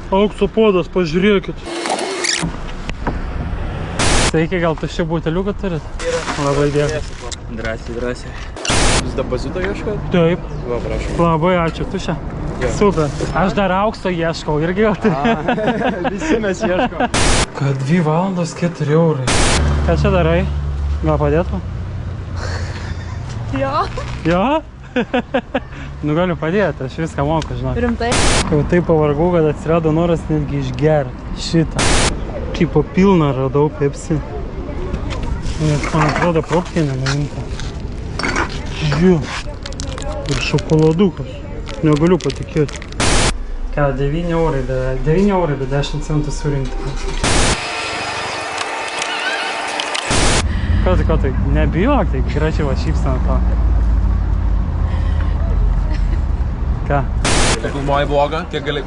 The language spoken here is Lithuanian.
Aukso puodas, pažiūrėkit. Sveiki, gal tuščią buteliuką turit? Yra. Labai dėkui. Drąsiai. Jūs depozito ieškot? Taip. Va, prašau. Labai ačiū, tuščią. Jo. Super. Aš dar aukso ieškau, irgi gal turi. Visi mes ieškom. Kad 2 valandos 4 eurai. Ką čia darai? Gal padėtų? Jo. Jo? Nu galiu padėti, aš viską moku, žinok. Rimtai. Jau taip pavargau, kad atsirado noras netgi išgerti šitą. Tipo pilną radau Pepsi. Net man atrodo propkė nenuimta. Žiū. Ir šokoladukas. Negaliu patikėti. Ką, 9 eurai, 9 eurai, bet 10 centų surinkti. Ką tai, nebijok, tai gražiai va šypsena to. Ką? Filmuoji vlogą, kiek gali